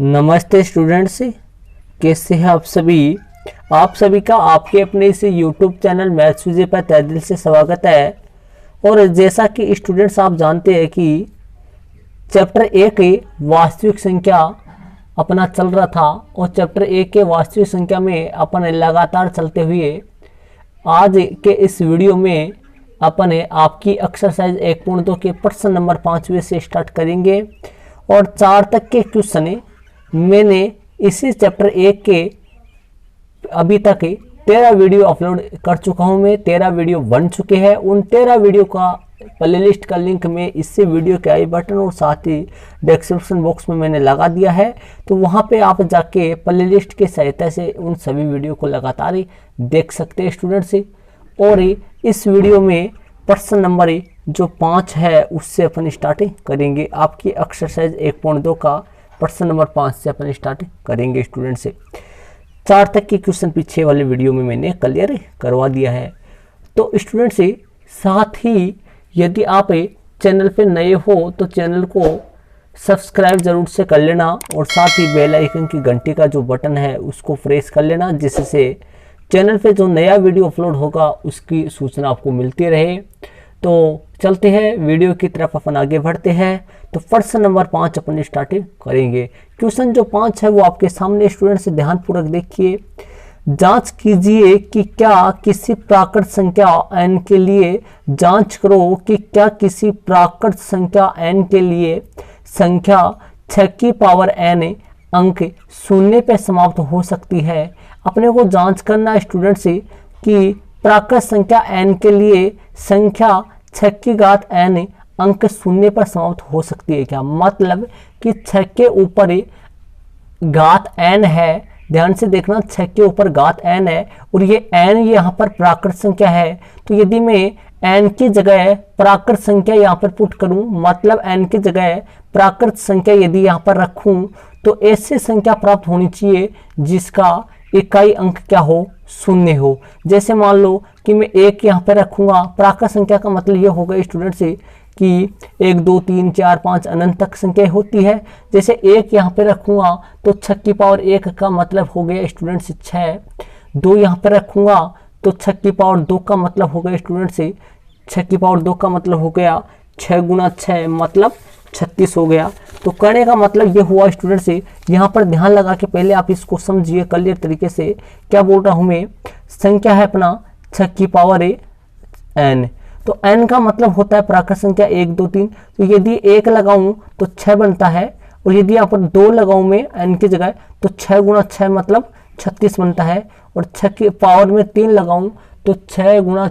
नमस्ते स्टूडेंट्स, कैसे हैं आप सभी। आप सभी का आपके अपने इस यूट्यूब चैनल मैथ्स विजय पर तहे दिल से स्वागत है। और जैसा कि स्टूडेंट्स आप जानते हैं कि चैप्टर 1 की वास्तविक संख्या अपना चल रहा था और चैप्टर 1 के वास्तविक संख्या में अपन लगातार चलते हुए आज के इस वीडियो में अपन आपकी एक्सरसाइज 1.2 के प्रश्न नंबर 5वें से स्टार्ट करेंगे। और 4 तक के क्वेश्चन मैंने इसी चैप्टर 1 के अभी तक 13 वीडियो अपलोड कर चुका हूं। मैं 13 वीडियो बन चुके हैं। उन 13 वीडियो का प्लेलिस्ट का लिंक मैं इसी वीडियो के आई बटन और साथ ही डिस्क्रिप्शन बॉक्स में मैंने लगा दिया है, तो वहां पे आप जाके प्लेलिस्ट की सहायता से उन सभी वीडियो को लगातार ही देख सकते हैं स्टूडेंट्स। और इस वीडियो में प्रश्न नंबर जो 5 है उससे अपन स्टार्ट करेंगे। आपकी एक्सरसाइज 1.2 का प्रश्न नंबर 5 से अपन स्टार्ट करेंगे स्टूडेंट से। 4 तक के क्वेश्चन पीछे वाले वीडियो में मैंने क्लियर करवा दिया है। तो स्टूडेंट से साथ ही यदि आप चैनल पे नए हो तो चैनल को सब्सक्राइब जरूर से कर लेना और साथ ही बेल आइकन की घंटी का जो बटन है उसको प्रेस कर लेना, जिससे चैनल पे जो नया वीडियो अपलोड होगा उसकी सूचना आपको मिलती रहे। तो चलते हैं वीडियो की तरफ, अपन आगे बढ़ते हैं। तो प्रश्न नंबर 5 अपन स्टार्ट करेंगे। क्वेश्चन जो 5 है वो आपके सामने स्टूडेंट से ध्यानपूर्वक देखिए। जांच कीजिए कि क्या किसी प्राकृत संख्या n के लिए जांच करो कि क्या किसी प्राकृत संख्या n के लिए संख्या 6 की पावर n अंक शून्य पे समाप्त हो सकती है। अपने को जांच करना स्टूडेंट से कि प्राकृत संख्या n के लिए संख्या 6 की घात n अंक शून्य पर समाप्त हो सकती है क्या। मतलब कि 6 के ऊपर घात n है, ध्यान से देखना, 6 के ऊपर घात n है और ये n यहाँ पर प्राकृत संख्या है। तो यदि मैं n की जगह प्राकृत संख्या यहाँ पर पुट करूं, मतलब n की जगह प्राकृत संख्या यदि यहाँ पर रखूं, तो ऐसी संख्या प्राप्त होनी चाहिए जिसका इकाई अंक क्या हो, शून्य हो। जैसे मान लो कि मैं 1 यहाँ पे रखूंगा, प्राकृत संख्या का मतलब ये होगा स्टूडेंट से कि 1 2 3 4 5 अनंत तक संख्या होती है। जैसे 1 यहाँ पे रखूंगा तो 6 की पावर 1 का मतलब हो गया स्टूडेंट से 6। 2 यहाँ पे रखूंगा तो 6 की पावर 2 का मतलब हो गया स्टूडेंट से 6 की पावर 2 का मतलब हो गया 6 गुना 6 मतलब 36 हो गया। तो करने का मतलब ये हुआ स्टूडेंट से, यहाँ पर ध्यान लगा के पहले आप इसको समझिए क्लियर तरीके से। क्या बोल रहा हूँ मैं, संख्या है अपना 6 की पावर n, तो n का मतलब होता है प्राकृत संख्या 1 2 3। तो यदि 1 लगाऊं तो 6 बनता है और यदि यहाँ पर 2 लगाऊं मैं n की जगह तो 6 गुना 6 मतलब 36 बनता है। और 6 की पावर में 3 लगाऊं तो 6 गुना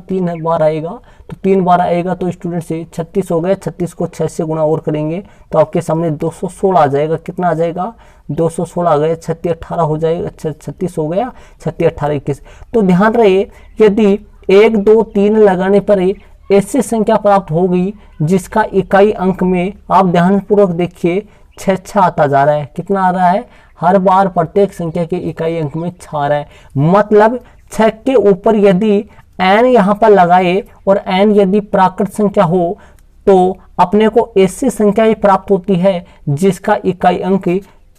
3 बार आएगा, तो 3 बार आएगा तो स्टूडेंट से 36 हो गया। 36 को 6 से गुना और करेंगे तो आपके सामने 216 आ जाएगा। कितना आ जाएगा, 216 आ गया। 36 18 हो जाएगा, 36 हो गया, 36 18 21। तो ध्यान रहे, यदि 1 2 3 लगाने पर ऐसी संख्या प्राप्त हो गई जिसका इकाई अंक में, आप ध्यानपूर्वक देखिए, 6 आता जा रहा है। कितना आ रहा है, हर बार प्रत्येक संख्या के इकाई अंक में 6 आ रहा है। मतलब 6 के ऊपर यदि n यहाँ पर लगाए और n यदि प्राकृत संख्या हो तो अपने को ऐसी संख्या ही प्राप्त होती है जिसका इकाई अंक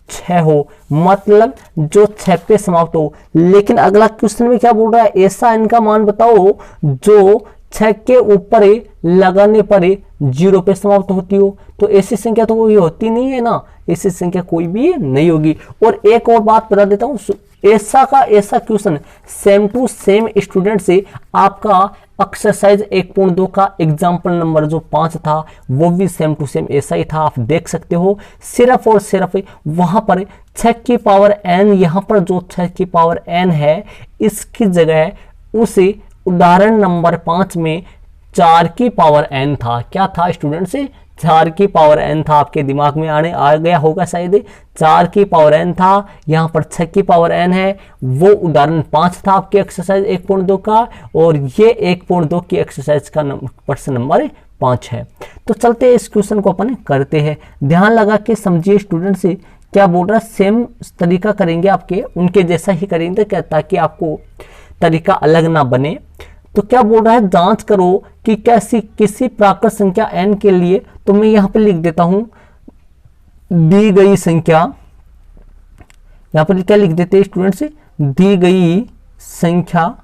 6 हो, मतलब जो 6 पे समाप्त हो। लेकिन अगला क्वेश्चन में क्या बोल रहा है, ऐसा n का मान बताओ जो 6 के ऊपर लगाने पर 0 पे समाप्त होती हो। तो ऐसी संख्या तो कोई होती नहीं है ना, ऐसी संख्या कोई भी नहीं होगी। और एक और बात बता देता हूँ, ऐसा का ऐसा question same to same student से आपका एक्सरसाइज 1.2 का एग्जाम्पल नंबर जो 5 था वो भी सेम टू सेम ऐसा ही था। आप देख सकते हो, सिर्फ और सिर्फ वहां पर 6 की पावर n, यहाँ पर जो 6 की पावर n है इसकी जगह उसे उदाहरण नंबर 5 में 4 की पावर n था। क्या था स्टूडेंट से, 4 की पावर n था। आपके दिमाग में आ गया होगा शायद, 4 की पावर n था, यहाँ पर 6 की पावर n है। वो उदाहरण 5 था आपके एक्सरसाइज 1.2 का और ये 1.2 की एक्सरसाइज का प्रश्न नंबर 5 है। तो चलते हैं इस क्वेश्चन को अपन करते हैं। ध्यान लगा के समझिए स्टूडेंट से क्या बोल रहा है, सेम तरीका करेंगे, आपके उनके जैसा ही करेंगे क्या, ताकि आपको तरीका अलग ना बने। तो क्या बोल रहा है, जांच करो कि कैसी किसी प्राकृत संख्या n के लिए, तो मैं यहाँ पे लिख देता हूं दी गई संख्या यहाँ पर क्या लिख देते हैं स्टूडेंट्स, दी गई संख्या,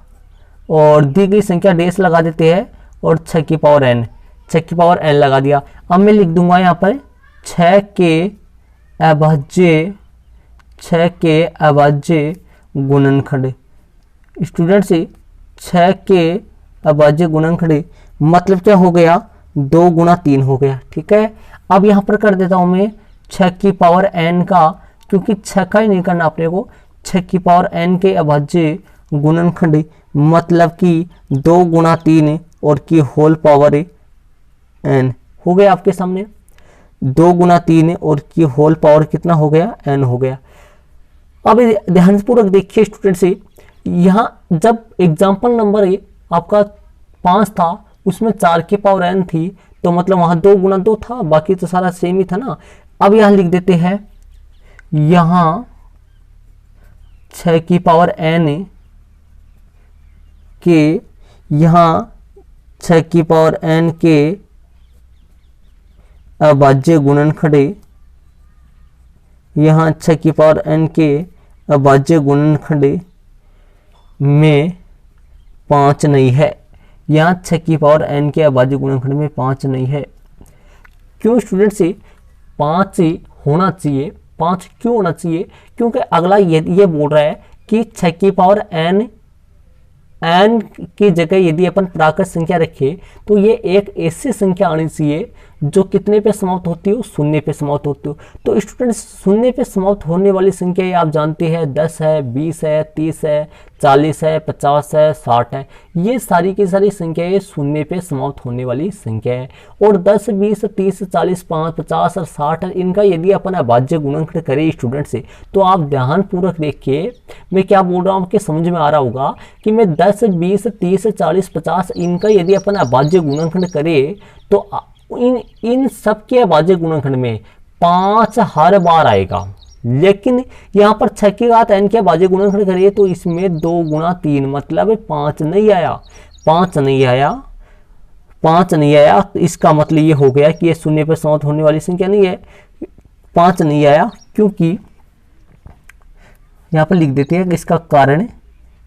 और दी गई संख्या डैश लगा देते हैं और 6 की पावर n, 6 की पावर n लगा दिया। अब मैं लिख दूंगा यहाँ पर 6 के अभाज्य गुणनखंड। स्टूडेंट्स 6 के अभाज्य गुणनखंड मतलब क्या हो गया, 2 गुणा 3 हो गया। ठीक है, अब यहाँ पर कर देता हूँ मैं 6 की पावर n का, क्योंकि 6 का ही नहीं करना अपने को, 6 की पावर n के अभाज्य गुणनखंड मतलब कि 2 गुणा 3 और की होल पावर n हो गया आपके सामने। 2 गुणा 3 और की होल पावर कितना हो गया, n हो गया। अब ध्यानपूर्वक देखिए स्टूडेंट से, यहाँ जब एग्जाम्पल नंबर आपका 5 था, उसमें 4 की पावर n थी, तो मतलब वहां 2 गुणा 2 था, बाकी तो सारा सेम ही था ना। अब यहाँ लिख देते हैं, यहाँ 6 की पावर n के, यहाँ 6 की पावर n के अभाज्य गुणनखंड, यहाँ 6 की पावर n के अभाज्य गुणनखंड में 5 नहीं है। यहाँ 6 की पावर n के अभाज्य गुणनखंड में 5 नहीं है। क्यों स्टूडेंट से 5 होना चाहिए, 5 क्यों होना चाहिए, क्योंकि अगला ये बोल रहा है कि 6 की पावर n की जगह यदि अपन प्राकृत संख्या रखें तो ये एक ऐसी संख्या आनी चाहिए जो कितने पे समाप्त होती हो, 0 पे समाप्त होती हो। तो स्टूडेंट्स 0 पे समाप्त होने वाली संख्या आप जानते हैं 10 है, 20 है, 30 है, 40 है, 50 है, 60 है। ये सारी की सारी संख्याएं 0 पे समाप्त होने वाली संख्या है। और 10, 20, 30, 40, 50 और 60 इनका यदि अपन अभाज्य गुणनखंड करें स्टूडेंट से, तो आप ध्यानपूर्वक देखिए मैं क्या बोल रहा हूँ, आपके समझ में आ रहा होगा कि मैं 10, 20, 30, 40, 50 इनका यदि अपन अभाज्य गुणनखंड करें तो इन सब के अभाज्य गुणनखंड में 5 हर बार आएगा। लेकिन यहाँ पर 6 की घात n के अभाज्य गुणनखंड करिए तो इसमें 2 गुणा 3 मतलब 5 नहीं आया, 5 नहीं आया, 5 नहीं आया। तो इसका मतलब ये हो गया कि ये 0 पर समाप्त होने वाली संख्या नहीं है, 5 नहीं आया। क्योंकि यहाँ पर लिख देते हैं कि इसका कारण,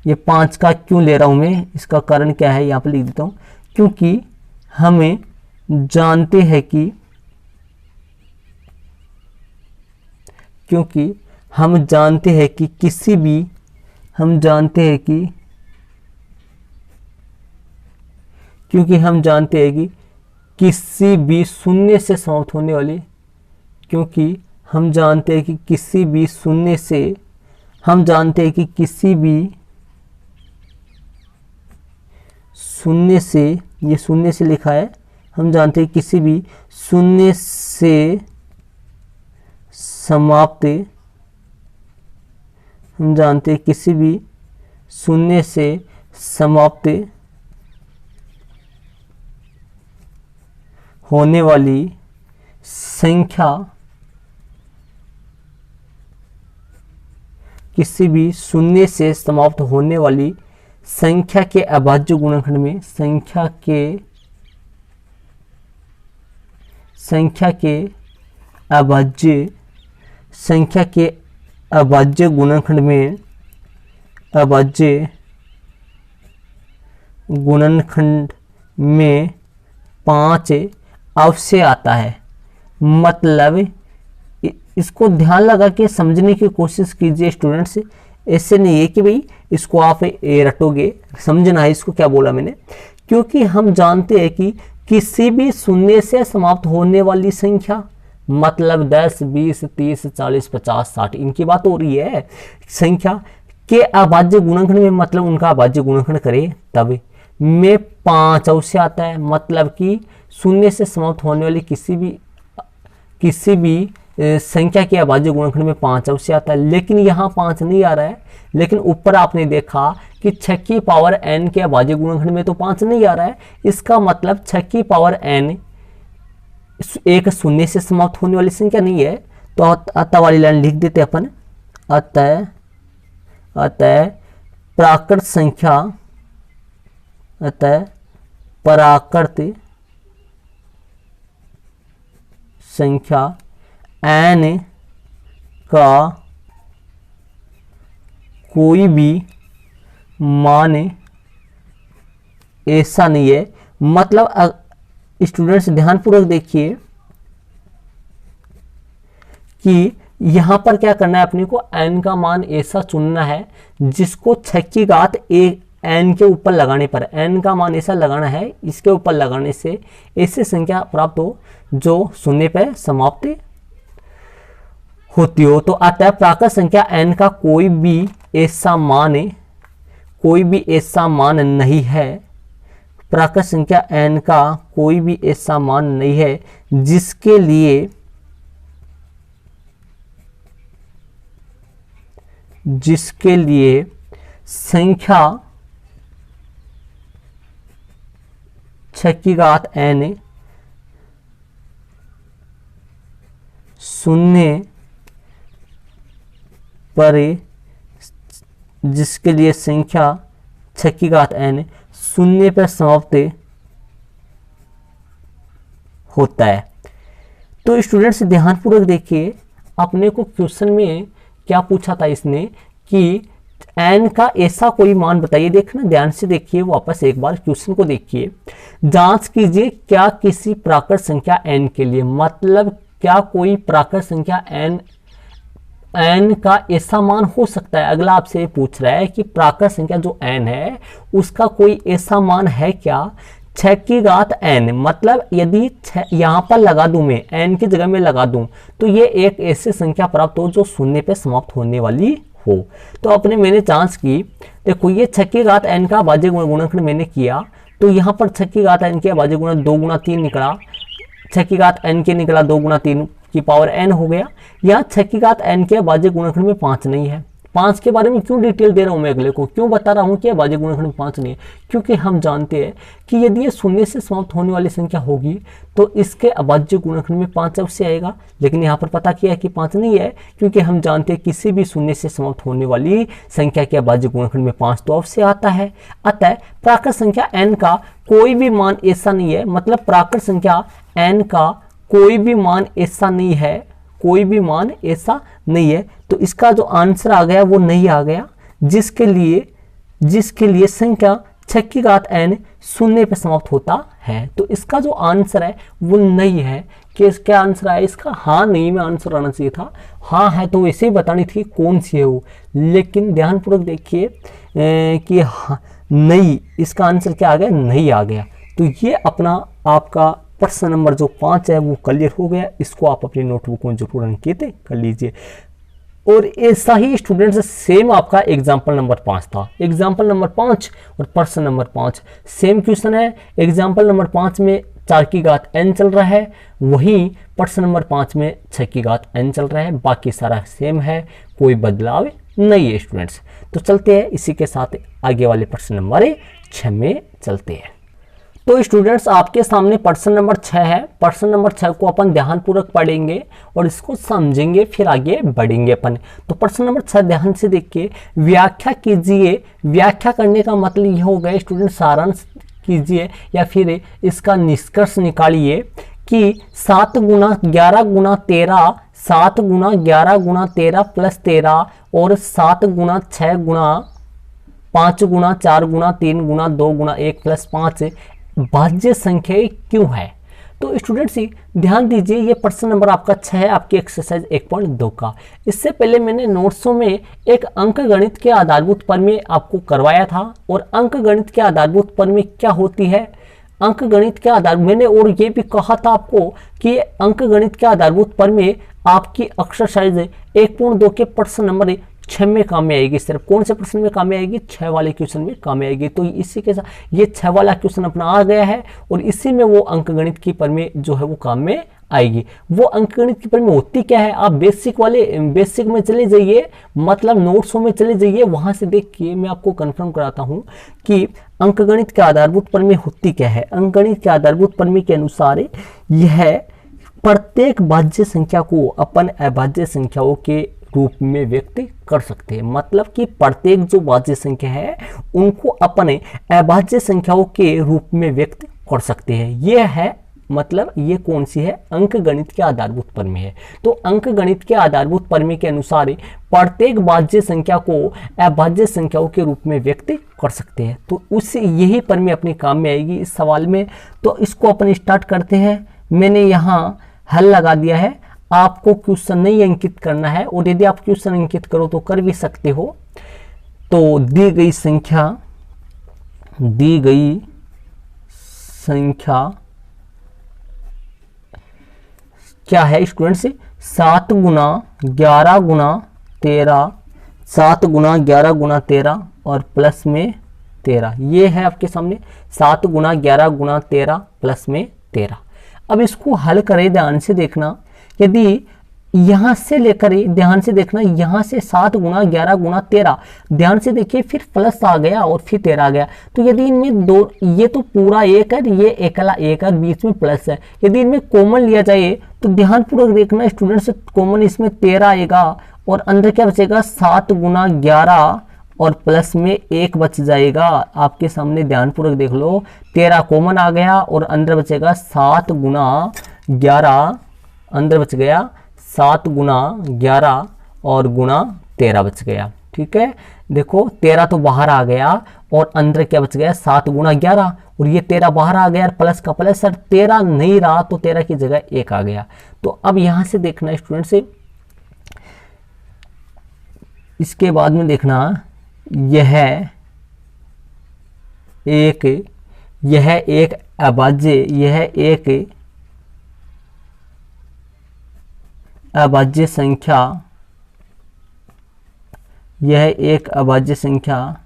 ये 5 का क्यों ले रहा हूँ मैं, इसका कारण क्या है यहाँ पर लिख देता हूँ। क्योंकि हमें जानते हैं कि, क्योंकि हम जानते हैं कि किसी भी, हम जानते हैं कि, क्योंकि हम जानते हैं कि किसी भी 0 से समाप्त होने वाली, क्योंकि हम जानते हैं कि किसी भी 0 से, हम जानते हैं कि किसी भी 0 से, ये 0 से लिखा है, हम जानते हैं किसी भी 0 से समाप्त, हम जानते हैं किसी भी 0 से समाप्त होने वाली संख्या, किसी भी 0 से समाप्त होने वाली संख्या के अभाज्य गुणनखंड में, संख्या के अभाज्य गुणनखंड में, अभाज्य गुणनखंड में 5 अवश्य आता है। मतलब इसको ध्यान लगा के समझने की कोशिश कीजिए स्टूडेंट्स। ऐसे नहीं है कि भाई इसको आप रटोगे, समझना है इसको क्या बोला मैंने। क्योंकि हम जानते हैं कि किसी भी 0 से समाप्त होने वाली संख्या, मतलब 10, 20, 30, 40, 50, 60 इनकी बात हो रही है, संख्या के अभाज्य गुणनखंड में, मतलब उनका अभाज्य गुणनखंड करें तब में 5 अवश्य आता है। मतलब कि 0 से समाप्त होने वाली किसी भी संख्या के अभाज्य गुणनखंड में 5 अवश्य आता है। लेकिन यहाँ 5 नहीं आ रहा है। लेकिन ऊपर आपने देखा कि 6 की पावर n के अभाज्य गुणनखंड में तो 5 नहीं आ रहा है। इसका मतलब 6 की पावर n एक 0 से समाप्त होने वाली संख्या नहीं है। तो अतः वाली लाइन लिख देते अपन, अतः प्राकृत संख्या, अतः प्राकृत संख्या n का कोई भी मान ऐसा नहीं है। मतलब स्टूडेंट्स ध्यानपूर्वक देखिए कि यहां पर क्या करना है, अपने को n का मान ऐसा चुनना है जिसको 6 की घात n के ऊपर लगाने पर, n का मान ऐसा लगाना है, इसके ऊपर लगाने से ऐसी संख्या प्राप्त हो जो शून्य पर समाप्त होती हो। तो अतः प्राकृत संख्या n का कोई भी ऐसा मान नहीं है, प्राकृत संख्या n का कोई भी ऐसा मान नहीं है जिसके लिए संख्या 6 की घात n शून्य पर, जिसके लिए संख्या 6 की घात n शून्य पर समाप्त होता है। तो स्टूडेंट्स ध्यानपूर्वक देखिए, अपने को क्वेश्चन में क्या पूछा था इसने कि n का ऐसा कोई मान बताइए। देखना ध्यान से देखिए, वापस एक बार क्वेश्चन को देखिए। जांच कीजिए क्या किसी प्राकृत संख्या n के लिए, मतलब क्या कोई प्राकृत संख्या n का ऐसा मान हो सकता है। अगला आपसे पूछ रहा है कि प्राकृत संख्या जो n है उसका कोई ऐसा मान है क्या 6 की घात n। मतलब यदि यहां पर लगा दूं, मैं n की जगह में लगा दूं, तो ये एक ऐसी संख्या प्राप्त हो जो शून्य पे समाप्त होने वाली हो। तो मैंने जांच की, देखो ये 6 की घात n का अभाज्य गुणनखंड मैंने किया, तो यहाँ पर 6 की घात n के अभाज्य गुणन 2 गुना 3 निकला, 6 की घात n के निकला 2 गुना 3 की पावर n हो गया। यहाँ 6 की घात n के अभाज्य गुणनखंड में 5 नहीं है। 5 के बारे में क्यों डिटेल दे रहा हूं मैं अगले को, क्यों बता रहा हूं कि अभाज्य गुणनखंड में 5 नहीं है, क्योंकि हम जानते हैं कि यदि ये शून्य से समाप्त होने वाली संख्या होगी तो इसके अभाज्य गुणनखंड में 5 अवश्य आएगा। लेकिन यहाँ पर पता किया है कि 5 नहीं है, क्योंकि हम जानते हैं किसी भी शून्य से समाप्त होने वाली संख्या के अभाज्य गुणनखंड में 5 तो अवश्य आता है। अतः प्राकृत संख्या n का कोई भी मान ऐसा नहीं है, मतलब प्राकृत संख्या n का कोई भी मान ऐसा नहीं है, कोई भी मान ऐसा नहीं है। तो इसका जो आंसर आ गया वो नहीं आ गया, जिसके लिए संख्या 6 की घात n शून्य पे समाप्त होता है। तो इसका जो आंसर है वो नहीं है। कि क्या आंसर है इसका, हाँ नहीं में आंसर आना चाहिए था, हाँ है तो वैसे ही बतानी थी कौन सी है वो। लेकिन ध्यानपूर्वक देखिए कि हाँ, नहीं, इसका आंसर क्या आ गया, नहीं आ गया। तो ये अपना आपका प्रश्न नंबर जो 5 है वो क्लियर हो गया। इसको आप अपनी नोटबुक में जरूर अंकित कर लीजिए। और ऐसा ही स्टूडेंट्स सेम आपका एग्जाम्पल नंबर 5 था। एग्जाम्पल नंबर 5 और प्रश्न नंबर 5 सेम क्वेश्चन है। एग्जाम्पल नंबर 5 में 4 की घात n चल रहा है, वहीं प्रश्न नंबर 5 में 6 की घात n चल रहा है। बाकी सारा सेम है, कोई बदलाव नहीं है स्टूडेंट्स। तो चलते हैं इसी के साथ आगे वाले प्रश्न नंबर 6 में चलते हैं। तो स्टूडेंट्स आपके सामने प्रश्न नंबर 6 है। प्रश्न नंबर 6 को अपन ध्यानपूर्वक पढ़ेंगे और इसको समझेंगे, फिर आगे बढ़ेंगे अपन। तो प्रश्न नंबर 6 ध्यान से देखिए, व्याख्या कीजिए। व्याख्या करने का मतलब यह हो गया स्टूडेंट, सारांश कीजिए या फिर इसका निष्कर्ष निकालिए कि 7 गुना 11 गुना 13, 7 गुना 11 गुना 13 प्लस 13 और 7 गुना 6 गुना 5 गुना 4 गुना 3 गुना 2 गुना 1 प्लस 5 भाज्य संख्या क्यों है। तो स्टूडेंट्स ध्यान दीजिए, ये प्रश्न नंबर आपका 6 है, आपकी एक्सरसाइज 1.2 का। इससे पहले मैंने नोट्सों में एक अंक गणित के आधारभूत प्रमेय आपको करवाया था। और अंक गणित के आधारभूत प्रमेय क्या होती है, अंक गणित के आधार मैंने और ये भी कहा था आपको कि अंक गणित के आधारभूत प्रमेय आपकी एक्सरसाइज 1.2 के प्रश्न नंबर 6 में काम में आएगी। सिर्फ कौन से प्रश्न में काम में आएगी, 6 वाले क्वेश्चन में काम में आएगी। तो इसी के साथ ये 6 वाला क्वेश्चन अपना आ गया है और इसी में वो अंकगणित की प्रमेय जो है वो काम में आएगी। वो अंकगणित की प्रमेय होती क्या है, आप बेसिक में चले जाइए, मतलब नोट्सों में चले जाइए, वहां से देखिए, मैं आपको कंफर्म कराता हूं कि अंकगणित के आधारभूत प्रमेय होती क्या है। अंकगणित के आधारभूत प्रमेय के अनुसार यह प्रत्येक भाज्य संख्या को अपन अभाज्य संख्याओं के रूप में व्यक्त कर सकते हैं। मतलब कि प्रत्येक जो भाज्य संख्या है उनको अपने अभाज्य संख्याओं के रूप में व्यक्त कर सकते हैं। यह है मतलब ये कौन सी है, अंक गणित के आधारभूत प्रमेय है। तो अंक गणित के आधारभूत प्रमेय के अनुसार प्रत्येक भाज्य संख्या को अभाज्य संख्याओं के रूप में व्यक्त कर सकते हैं। तो उससे यही प्रमेय अपने काम में आएगी इस सवाल में। तो इसको अपन स्टार्ट करते हैं। मैंने यहाँ हल लगा दिया है, आपको क्वेश्चन नहीं अंकित करना है, और यदि आप क्वेश्चन अंकित करो तो कर भी सकते हो। तो दी गई संख्या क्या है स्टूडेंट्स, 7 गुना 11 गुना 13, 7 गुना 11 गुना 13 और प्लस में 13। ये है आपके सामने 7 गुना 11 गुना 13 प्लस में 13। अब इसको हल करें, ध्यान से देखना। यदि यहां से लेकर ध्यान से देखना, यहां से 7 गुना 11 गुना 13, ध्यान से देखिए, फिर प्लस आ गया और फिर 13 आ गया। तो यदि इनमें दो, ये तो पूरा एक है, ये अकेला एक है, बीच में प्लस है। यदि इनमें कॉमन लिया जाए तो ध्यानपूर्वक देखना स्टूडेंट्स, कॉमन इसमें 13 आएगा और अंदर क्या बचेगा, 7 गुना 11 और प्लस में 1 बच जाएगा। आपके सामने ध्यानपूर्वक देख लो, 13 कॉमन आ गया और अंदर बचेगा 7 गुना 11, अंदर बच गया 7 गुना 11 और गुना 13 बच गया। ठीक है, देखो 13 तो बाहर आ गया और अंदर क्या बच गया, 7 गुना 11, और ये 13 बाहर आ गया, प्लस का प्लस, सर 13 नहीं रहा तो 13 की जगह 1 आ गया। तो अब यहां से देखना स्टूडेंट से, इसके बाद में देखना, यह एक अभाज्य, यह एक अभाज्य संख्या, यह एक अभाज्य संख्या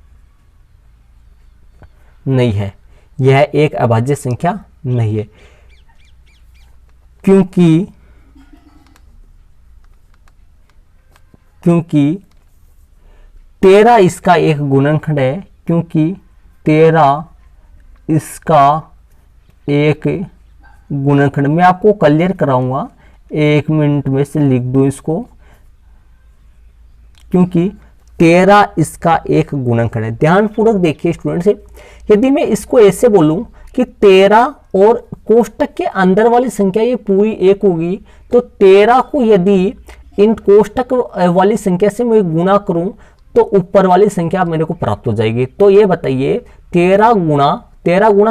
नहीं है, यह एक अभाज्य संख्या नहीं है, क्योंकि 13 इसका एक गुणनखंड है, क्योंकि 13 इसका एक गुणनखंड। मैं आपको क्लियर कराऊंगा, 1 मिनट में से लिख दूं इसको, क्योंकि 13 इसका एक गुणनखंड है। ध्यानपूर्वक देखिए स्टूडेंट्स, यदि मैं इसको ऐसे बोलूं कि 13 और कोष्टक के अंदर वाली संख्या ये पूरी 1 होगी, तो 13 को यदि इन कोष्टक वाली संख्या से मैं गुणा करूं तो ऊपर वाली संख्या मेरे को प्राप्त हो जाएगी। तो ये बताइए, 13 गुणा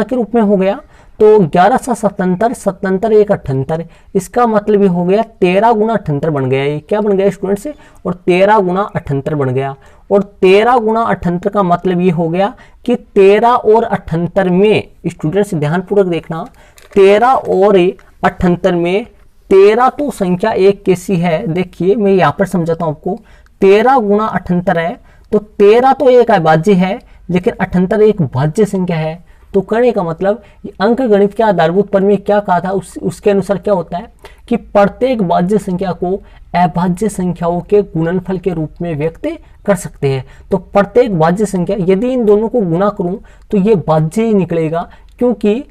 के रूप में हो गया, तो 11 सा 77, 77 एक 78, इसका मतलब ये हो गया 13 गुना 78 बन गया। ये क्या बन गया स्टूडेंट से, और 13 गुना 78 बन गया। और 13 गुना 78 का मतलब ये हो गया कि 13 और 78 में, स्टूडेंट से ध्यानपूर्वक देखना, 13 और 78 में 13 तो संख्या एक कैसी है, देखिए मैं यहाँ पर समझाता हूँ आपको। 13 गुना 78 है, तो 13 तो एक अभाज्य है, लेकिन 78 एक भाज्य संख्या है। तो कहने का मतलब अंक गणित के आधारभूत प्रमेय क्या कहा था, उसके अनुसार क्या होता है कि प्रत्येक भाज्य संख्या को अभाज्य संख्याओं के गुणनफल के रूप में व्यक्त कर सकते हैं। तो प्रत्येक भाज्य संख्या, यदि इन दोनों को गुणा करूं तो ये भाज्य ही निकलेगा, क्योंकि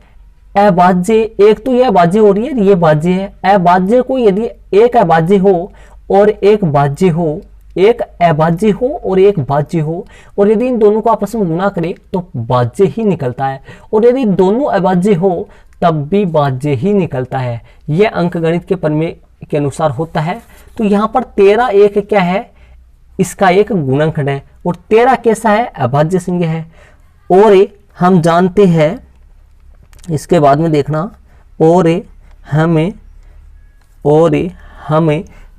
अभाज्य, एक तो यह भाज्य हो रही है, ये भाज्य है। अभाज्य को यदि एक अभाज्य हो और एक भाज्य हो, एक अभाज्य हो और एक भाज्य हो, और यदि इन दोनों को आपस में गुणा करें तो भाज्य ही निकलता है, और यदि दोनों अभाज्य हो तब भी भाज्य ही निकलता है। यह अंकगणित के प्रमेय के अनुसार होता है। तो यहाँ पर 13 एक क्या है, इसका एक गुणनखंड है, और 13 कैसा है, अभाज्य संख्या है। और हम जानते हैं, इसके बाद में देखना, और हमें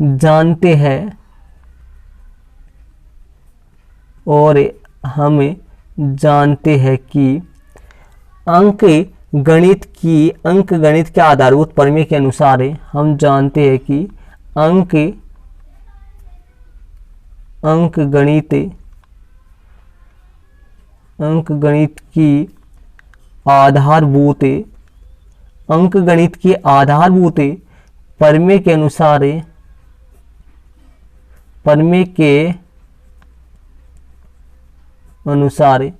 जानते हैं, और हमें जानते हैं कि अंक गणित के आधारभूत प्रमेय के अनुसार हम जानते हैं कि अंक गणित की आधारभूत प्रमेय के अनुसार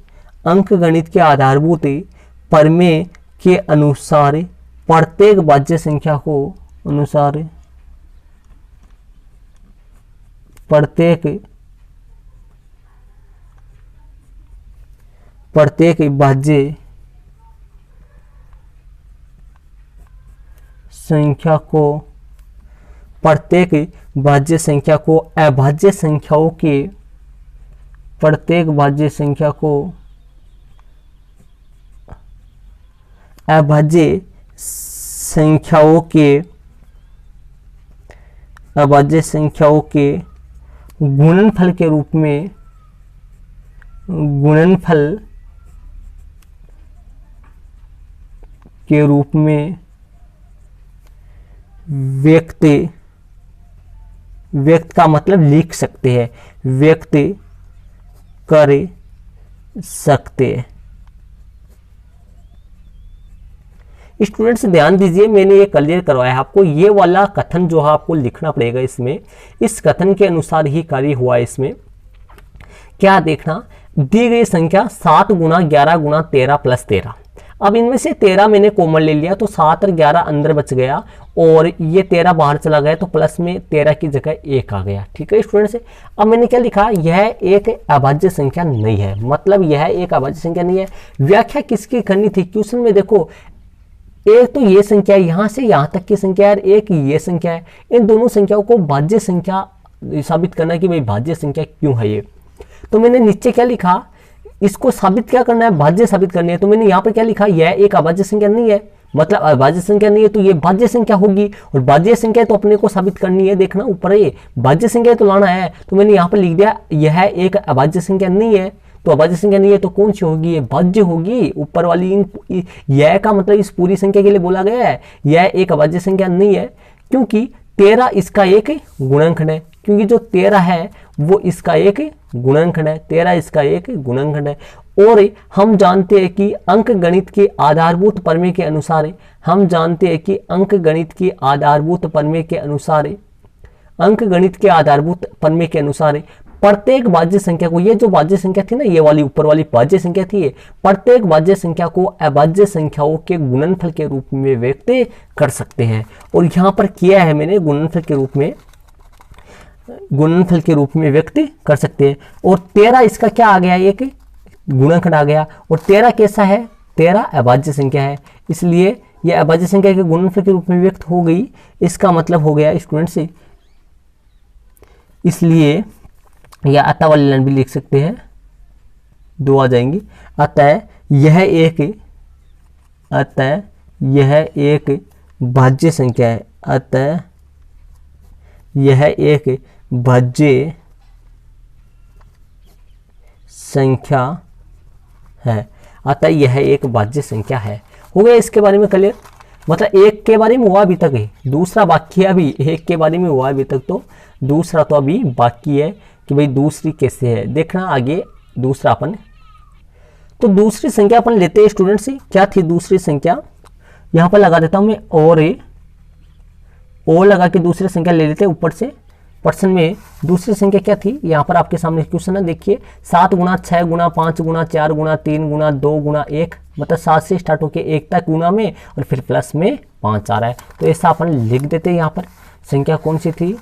अंकगणित के आधारभूत प्रमेय के अनुसार प्रत्येक भाज्य संख्या को प्रत्येक भाज्य संख्या को, प्रत्येक भाज्य संख्या को अभाज्य संख्याओं के, प्रत्येक भाज्य संख्या को अभाज्य संख्याओं के, अभाज्य संख्याओं के गुणनफल के रूप में, गुणनफल के रूप में व्यक्त, व्यक्त का मतलब लिख सकते हैं, व्यक्त कर सकते हैं। स्टूडेंट्स ध्यान दीजिए, मैंने ये क्लियर करवाया है आपको, ये वाला कथन जो है आपको लिखना पड़ेगा इसमें, इस कथन के अनुसार ही कार्य हुआ है इसमें। क्या देखना, दी गई संख्या 7 गुना 11 गुना 13 प्लस 13। अब इनमें से 13 मैंने कॉमन ले लिया तो 7 और 11 अंदर बच गया और ये 13 बाहर चला गया तो प्लस में 13 की जगह 1 आ गया। ठीक है स्टूडेंट्स, अब मैंने क्या लिखा, यह एक अभाज्य संख्या नहीं है, मतलब यह एक अभाज्य संख्या नहीं है। व्याख्या किसकी करनी थी क्वेश्चन में, देखो एक तो ये संख्या यहां से यहां तक की संख्या है, एक ये संख्या है, इन दोनों संख्याओं को भाज्य संख्या साबित करना है कि भाई भाज्य संख्या क्यों है ये। तो मैंने नीचे क्या लिखा, इसको साबित क्या करना है, भाज्य साबित करनी है। तो मैंने यहाँ पर क्या लिखा, यह एक अभाज्य संख्या नहीं है, मतलब अभाज्य संख्या नहीं है तो ये भाज्य संख्या होगी, और भाज्य संख्या तो अपने को साबित करनी है। देखना ऊपर ये भाज्य संख्या तो लाना है, तो मैंने यहाँ पर लिख दिया यह एक अभाज्य संख्या नहीं है। तो अभाज्य संख्या नहीं है तो कौन सी होगी, ये भाज्य होगी। ऊपर वाली यह का मतलब इस पूरी संख्या के लिए बोला गया है, यह एक अभाज्य संख्या नहीं है क्योंकि 13 इसका एक गुणनखंड है, क्योंकि जो 13 है वो इसका एक गुणनखंड है, 13 इसका एक गुणनखंड है। और हम जानते हैं कि अंक गणित के आधारभूत प्रमेय के अनुसार, हम जानते हैं कि अंक गणित के आधारभूत प्रमेय के अनुसार, अंक गणित के आधारभूत प्रमेय के अनुसार प्रत्येक भाज्य संख्या को, ये जो भाज्य संख्या थी ना, ये वाली ऊपर वाली भाज्य संख्या थी, प्रत्येक भाज्य संख्या को अभाज्य संख्याओं के गुणनफल के रूप में व्यक्त कर सकते हैं। और यहाँ पर किया है मैंने, गुणनफल के रूप में, गुणनफल के रूप में व्यक्त कर सकते हैं। और 13 इसका क्या आ गया, एक गुणनखंड आ गया। और 13 कैसा है, 13 अभाज्य संख्या है, इसलिए यह अभाज्य संख्या के गुणनफल के रूप में व्यक्त हो गई। इसका मतलब हो गया स्टूडेंट्स, इसलिए या अतः वाली लाइन भी लिख सकते हैं, दो आ जाएंगी। अतः यह एक, अतः यह एक भाज्य संख्या है, अतः यह एक भाज्य संख्या है, अतः यह एक भाज्य संख्या है। हो गया इसके बारे में क्लियर, मतलब एक के बारे में हुआ अभी तक है, दूसरा बाकी है अभी। एक के बारे में हुआ अभी तक, तो दूसरा तो अभी बाकी है कि भाई दूसरी कैसे है। देखना आगे दूसरा अपन, तो दूसरी संख्या अपन लेते हैं स्टूडेंट्स, क्या थी दूसरी संख्या, यहां पर लगा देता हूं मैं और लगा के दूसरी संख्या ले लेते हैं ऊपर से। प्रश्न में दूसरी संख्या क्या थी, यहाँ पर आपके सामने क्वेश्चन है, देखिए 7 गुना 6 गुना 5 गुना 4 गुना 3 गुना 2 गुना 1, मतलब 7 से स्टार्ट होकर 1 तक गुना में और फिर प्लस में 5 आ रहा है। तो ऐसा अपन लिख देते हैं। यहाँ पर संख्या कौन सी थी,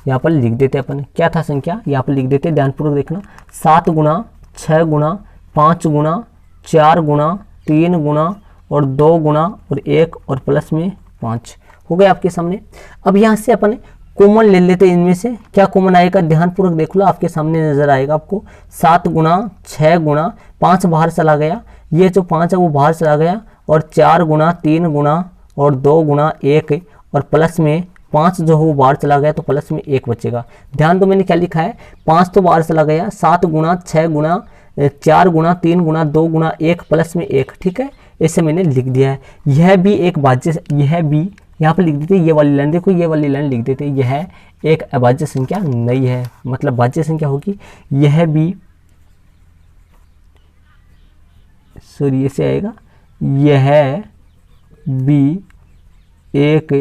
यहाँ पर लिख देते अपन, क्या था संख्या, यहाँ पर लिख देते, ध्यानपूर्वक देखना, 7 गुना 6 गुना 5 गुना 4 गुना 3 गुना और 2 गुना और 1 और प्लस में 5 हो गया आपके सामने। अब यहाँ से अपन कॉमन ले लेते हैं, इनमें से क्या कॉमन आएगा, ध्यानपूर्वक देख लो, आपके सामने नजर आएगा आपको। 7 गुना 6 गुना 5 बाहर चला गया, ये जो 5 है वो बाहर चला गया, और 4 गुना 3 गुना और 2 गुना 1 और प्लस में 5 जो है वो बाहर चला गया, तो प्लस में 1 बचेगा। ध्यान दो मैंने क्या लिखा है, 5 तो बाहर चला गया, 7 गुना 6 गुना 4 गुना 3 गुना 2 गुना 1 प्लस में 1, ठीक है, ऐसे मैंने लिख दिया है। यह भी एक भाज्य, यह भी यहाँ पर लिख देते, ये वाली लाइन देखो, ये वाली लाइन लिख देते, यह एक अभाज्य संख्या नहीं है, मतलब भाज्य संख्या होगी। यह भी, सॉरी ऐसे आएगा, यह भी एक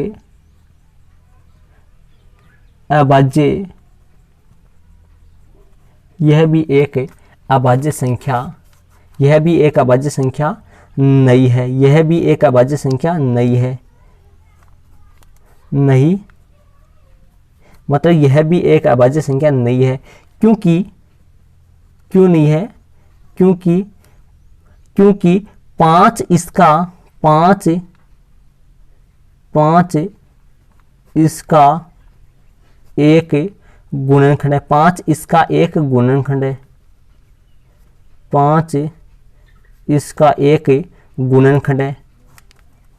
अभाज्य, यह भी एक अभाज्य संख्या, यह भी एक अभाज्य संख्या नहीं है, यह भी एक अभाज्य संख्या नहीं है, नहीं, मतलब यह भी एक अभाज्य संख्या नहीं है। क्योंकि क्यों नहीं है, क्योंकि 5 इसका 5 5 इसका एक गुणनखंड है, 5 इसका एक गुणनखंड है, 5 इसका एक गुणनखंड है,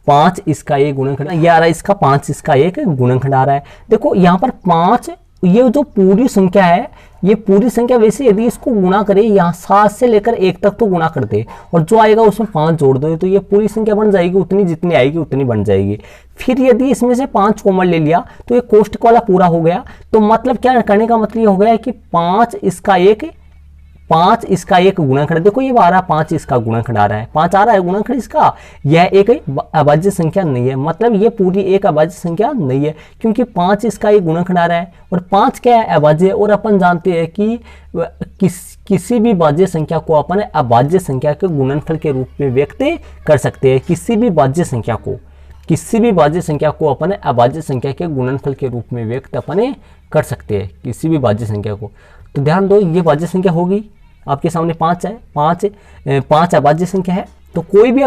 5 इसका एक गुणनखंड ये आ रहा है, इसका 5 इसका एक गुणनखंड आ रहा है। देखो यहाँ पर 5, ये जो पूरी संख्या है, ये पूरी संख्या वैसे यदि इसको गुणा करें, यहाँ 7 से लेकर 1 तक तो गुणा कर दे और जो आएगा उसमें 5 जोड़ दो, तो ये पूरी संख्या बन जाएगी, उतनी जितनी आएगी उतनी बन जाएगी। फिर यदि इसमें से 5 कॉमन ले लिया तो ये कोष्टक वाला पूरा हो गया। तो मतलब क्या करने का मतलब ये हो गया कि 5 इसका एक गुणनखंड, देखो ये आ रहा है 5 इसका गुणनखंड आ रहा है, 5 आ रहा है गुणनखंड इसका, यह एक अभाज्य संख्या नहीं है, मतलब ये पूरी एक अभाज्य संख्या नहीं है, क्योंकि 5 इसका एक गुणनखंड आ रहा है और 5 क्या है, अभाज्य। और अपन जानते हैं कि किसी भी भाज्य संख्या को अपन अभाज्य संख्या के गुणनफल के रूप में व्यक्त कर सकते हैं। किसी भी भाज्य संख्या को अपन अभाज्य संख्या के गुणनफल के रूप में व्यक्त अपन कर सकते हैं, किसी भी भाज्य संख्या को। तो ध्यान दो, ये भाज्य संख्या होगी, आपके सामने 5 है, 5 अभाज्य संख्या है। तो कोई भी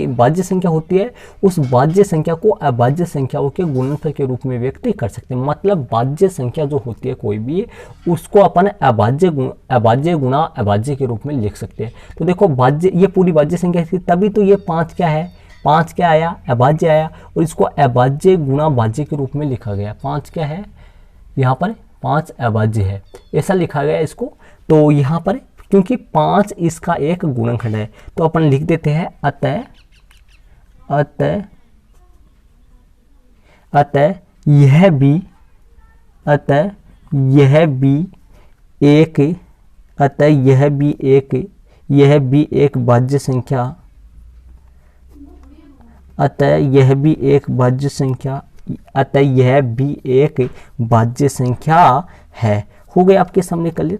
भाज्य संख्या होती है, उस भाज्य संख्या को अभाज्य संख्याओं के गुणनफल के रूप में व्यक्त कर सकते हैं। मतलब भाज्य संख्या जो होती है कोई भी, उसको अपन अभाज्य गुणा अभाज्य के रूप में लिख सकते हैं। तो देखो भाज्य, ये पूरी भाज्य संख्या थी, तभी तो ये 5 क्या है, 5 क्या आया, अभाज्य आया, और इसको अभाज्य गुणा भाज्य के रूप में लिखा गया। 5 क्या है, यहाँ पर 5 अभाज्य है, ऐसा लिखा गया इसको। तो यहाँ पर क्योंकि 5 इसका एक गुणनखंड है, तो अपन लिख देते हैं अतः यह भी एक भाज्य संख्या, अतः यह भी एक भाज्य संख्या है। हो गए आपके सामने क्लियर।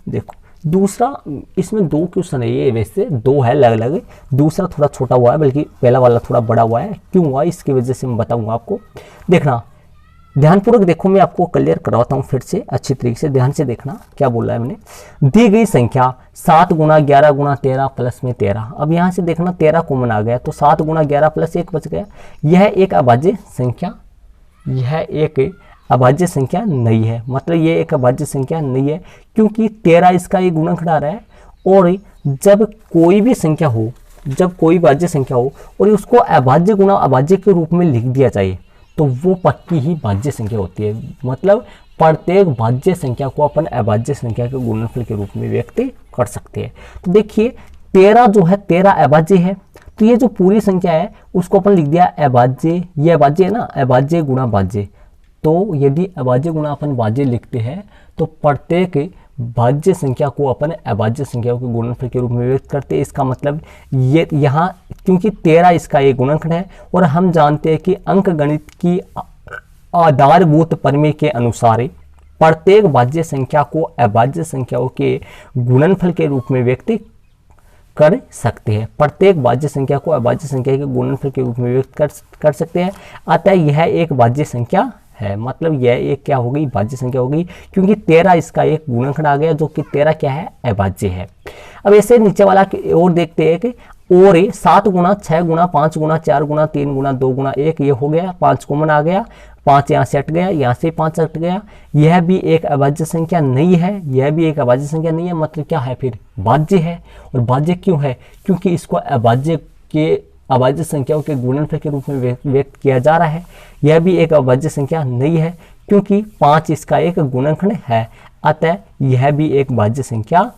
देखो दूसरा, इसमें 2 क्वेश्चन है, ये वैसे 2 है अलग अलग, दूसरा थोड़ा छोटा हुआ है, बल्कि पहला वाला थोड़ा बड़ा हुआ है। क्यों हुआ, इसकी वजह से मैं बताऊंगा आपको। देखना ध्यानपूर्वक, देखो मैं आपको क्लियर करवाता हूँ फिर से, अच्छी तरीके से ध्यान से देखना क्या बोल रहा है मैंने। दी गई संख्या 7 गुणा 11 गुणा 13 प्लस में 13। अब यहाँ से देखना 13 कॉमन आ गया, तो 7 गुणा 11 प्लस 1 बच गया। यह एक अभाज्य संख्या नहीं है, मतलब ये एक अभाज्य संख्या नहीं है, क्योंकि 13 इसका एक गुणनखंड आ रहा है। और जब कोई भी संख्या हो, जब कोई भाज्य संख्या हो और उसको अभाज्य गुणा अभाज्य के रूप में लिख दिया जाए, तो वो पक्की ही भाज्य संख्या होती है। मतलब प्रत्येक भाज्य संख्या को अपन अभाज्य संख्या के गुणनफल के रूप में व्यक्त कर सकते हैं। तो देखिए 13 जो है, 13 अभाज्य है, तो ये जो पूरी संख्या है उसको अपन लिख दिया अभाज्य, ये अभाज्य है ना, अभाज्य गुणा भाज्य। तो यदि अभाज्य गुणा अपन भाज्य लिखते हैं, तो प्रत्येक भाज्य संख्या को अपन अभाज्य संख्याओं के गुणनफल के रूप में व्यक्त करते हैं। इसका मतलब ये यहाँ, क्योंकि 13 इसका एक गुणनखंड है, और हम जानते हैं कि अंकगणित की आधारभूत प्रमेय के अनुसार प्रत्येक भाज्य संख्या को अभाज्य संख्याओं के गुणनफल के रूप में व्यक्त कर सकते हैं। प्रत्येक भाज्य संख्या को अभाज्य संख्या के गुणनफल के रूप में व्यक्त कर सकते हैं। अतः यह एक भाज्य संख्या है, मतलब यह एक क्या हो गई, भाज्य संख्या हो गई, क्योंकि 13 इसका एक गुणनखंड आ गया, जो कि 13 क्या है, अभाज्य है। अब ऐसे नीचे वाला और देखते हैं कि और 7 गुणा 6 गुणा 5 गुणा 4 गुणा 3 गुणा 2 गुणा 1, ये हो गया, 5 कॉमन आ गया, 5 यहाँ से हट गया, यहाँ से 5 हट गया। यह भी एक अभाज्य संख्या नहीं है, यह भी एक अभाज्य संख्या नहीं है, मतलब क्या है, फिर भाज्य है। और भाज्य क्यों है, क्योंकि इसको अभाज्य संख्याओं के गुणनफल के रूप में व्यक्त किया जा रहा है। यह भी एक अभाज्य संख्या नहीं है, क्योंकि 5 इसका एक गुणनखंड है, अतः यह भी एक भाज्य संख्या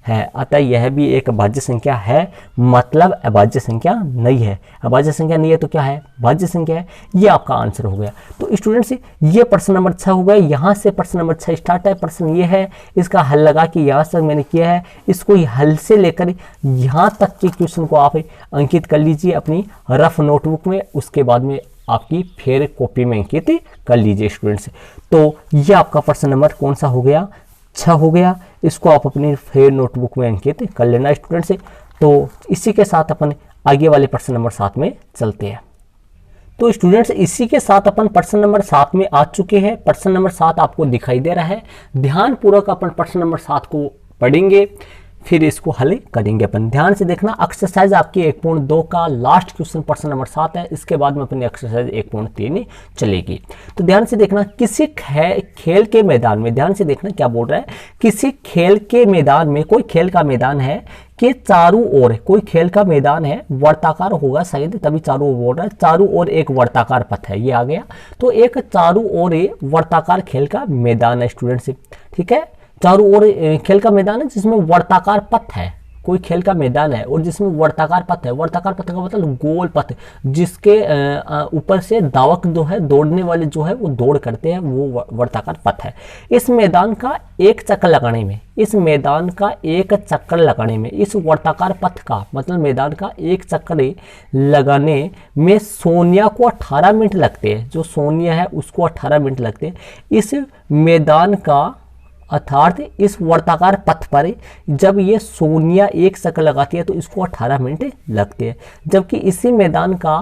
है। अतः यह भी एक भाज्य संख्या है, मतलब अभाज्य संख्या नहीं है। अभाज्य संख्या नहीं है तो क्या है, भाज्य संख्या है। ये आपका आंसर हो गया। तो स्टूडेंट्स, ये प्रश्न नंबर 6 हो गया। यहाँ से प्रश्न नंबर 6 स्टार्ट है। प्रश्न ये है, इसका हल लगा कि यहाँ तक मैंने किया है, इसको हल से लेकर यहाँ तक के क्वेश्चन को आप अंकित कर लीजिए अपनी रफ नोटबुक में, उसके बाद में आपकी फिर कॉपी में अंकित कर लीजिए स्टूडेंट्स। तो ये आपका प्रश्न नंबर कौन सा हो गया, 6 हो गया। इसको आप अपनी फिर नोटबुक में अंकित कर लेना स्टूडेंट्स। तो इसी के साथ अपन आगे वाले प्रश्न नंबर 7 में चलते हैं। तो स्टूडेंट्स, इसी के साथ अपन प्रश्न नंबर 7 में आ चुके हैं। प्रश्न नंबर 7 आपको दिखाई दे रहा है। ध्यानपूर्वक अपन प्रश्न नंबर 7 को पढ़ेंगे, फिर इसको हल करेंगे अपन। ध्यान से देखना, एक्सरसाइज आपकी 1.2 का लास्ट क्वेश्चन प्रश्न नंबर 7 है। इसके बाद में अपनी एक्सरसाइज 1.3 चलेगी। तो ध्यान से देखना, किसी खेल के मैदान में, ध्यान से देखना क्या बोल रहा है, किसी खेल के मैदान में, कोई खेल का मैदान है कि चारों ओर, कोई खेल का मैदान है, वर्ताकार होगा शायद, तभी चारों ओर बोल रहा है, चारों ओर एक वर्ताकार पथ है, ये आ गया। तो एक चारों ओर वर्ताकार खेल का मैदान है स्टूडेंट्स, ठीक है, चारों ओर खेल का मैदान है जिसमें वर्ताकार पथ है, कोई खेल का मैदान है और जिसमें वर्ताकार पथ है। वर्ताकार पथ का मतलब गोल पथ, जिसके ऊपर से धावक जो है, दौड़ने वाले जो है वो दौड़ करते हैं, वो वर्ताकार पथ है। इस मैदान का एक चक्कर लगाने में, इस मैदान का एक चक्कर लगाने में, इस वर्ताकार पथ का मतलब मैदान का एक चक्कर लगाने में सोनिया को 18 मिनट लगते हैं। जो सोनिया है उसको 18 मिनट लगते हैं। इस मैदान का अर्थात इस वर्ताकार पथ पर जब ये सोनिया एक चक्कर लगाती है तो इसको 18 मिनट लगते हैं, जबकि इसी मैदान का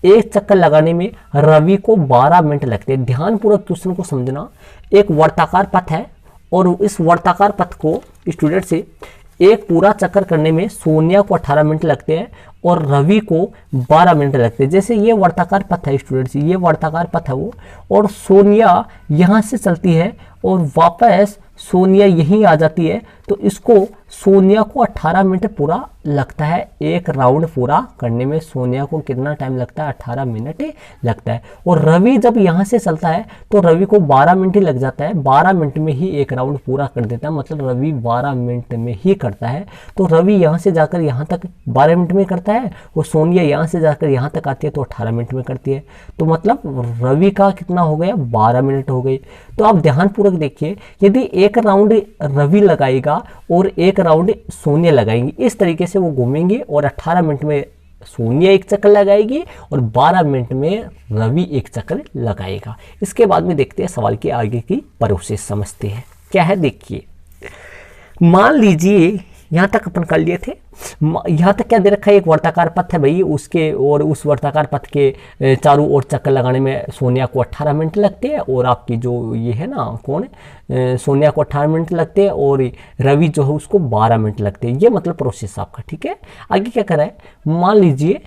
एक चक्कर लगाने में रवि को 12 मिनट लगते हैं। ध्यानपूर्वक क्वेश्चन को समझना, एक वर्ताकार पथ है और इस वर्ताकार पथ को स्टूडेंट से एक पूरा चक्कर करने में सोनिया को 18 मिनट लगते हैं और रवि को 12 मिनट लगते हैं। जैसे ये वर्ताकार पथ है स्टूडेंट्स, ये वर्ताकार पथ है वो, और सोनिया यहाँ से चलती है और वापस सोनिया यहीं आ जाती है, तो इसको सोनिया को 18 मिनट पूरा लगता है। एक राउंड पूरा करने में सोनिया को कितना टाइम लगता है? 18 मिनट लगता है। और रवि जब यहाँ से चलता है तो रवि को 12 मिनट ही लग जाता है, 12 मिनट में ही एक राउंड पूरा कर देता है, मतलब रवि 12 मिनट में ही करता है। तो रवि यहाँ से जाकर यहाँ तक 12 मिनट में करता है और सोनिया यहाँ से जाकर यहाँ तक आती है तो 18 मिनट में करती है। तो मतलब रवि का कितना हो गया? 12 मिनट हो गई। तो आप ध्यानपूर्वक देखिए, यदि एक राउंड रवि लगाएगा और एक राउंड सोनिया लगाएंगी, इस तरीके से वो घूमेंगे और 18 मिनट में सोनिया एक चक्कर लगाएगी और 12 मिनट में रवि एक चक्कर लगाएगा। इसके बाद में देखते हैं सवाल के आगे की प्रोसेस, समझते हैं क्या है। देखिए, मान लीजिए यहाँ तक अपन कर लिए थे, यहाँ तक क्या दे रखा है? एक वर्ताकार पथ है भाई, उसके और उस वर्ताकार पथ के चारों ओर चक्कर लगाने में सोनिया को 18 मिनट लगते हैं और आपकी जो ये है ना, कौन है, सोनिया को 18 मिनट लगते हैं और रवि जो है उसको 12 मिनट लगते हैं। ये मतलब प्रोसेस आपका, ठीक है। आगे क्या कर रहा है? मान लीजिए,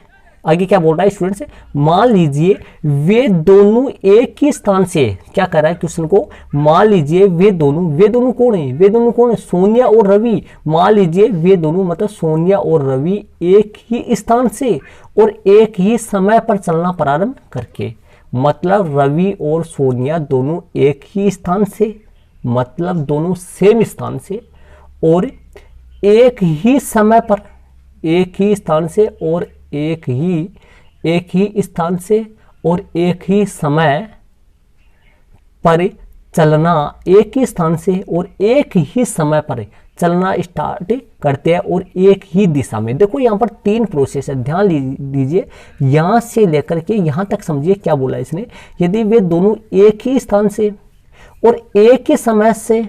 आगे क्या बोल रहा है स्टूडेंट से, मान लीजिए वे दोनों एक ही स्थान से, क्या कर रहा है क्वेश्चन को, मान लीजिए वे दोनों कौन है? वे दोनों कौन है? सोनिया और रवि। मान लीजिए वे दोनों मतलब सोनिया और रवि एक ही स्थान से और एक ही समय पर चलना प्रारंभ करके, मतलब रवि और सोनिया दोनों एक ही स्थान से, मतलब दोनों सेम स्थान से और एक ही समय पर, एक ही स्थान से और एक ही स्थान से और एक ही समय पर चलना, एक ही स्थान से और एक ही समय पर चलना स्टार्ट करते हैं और एक ही दिशा में। देखो यहाँ पर 3 प्रोसेस है, ध्यान दीजिए, यहाँ से लेकर के यहाँ तक समझिए क्या बोला इसने। यदि वे दोनों एक ही स्थान से और एक ही समय से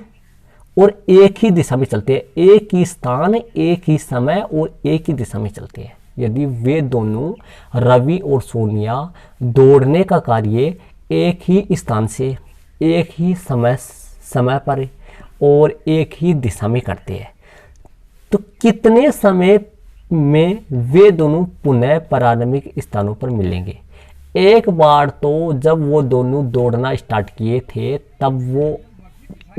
और एक ही दिशा में चलते हैं, एक ही स्थान, एक ही समय और एक ही दिशा में चलते हैं, यदि वे दोनों रवि और सोनिया दौड़ने का कार्य एक ही स्थान से, एक ही समय पर और एक ही दिशा में करते हैं, तो कितने समय में वे दोनों पुनः प्रारंभिक स्थानों पर मिलेंगे? एक बार तो जब वो दोनों दौड़ना स्टार्ट किए थे तब वो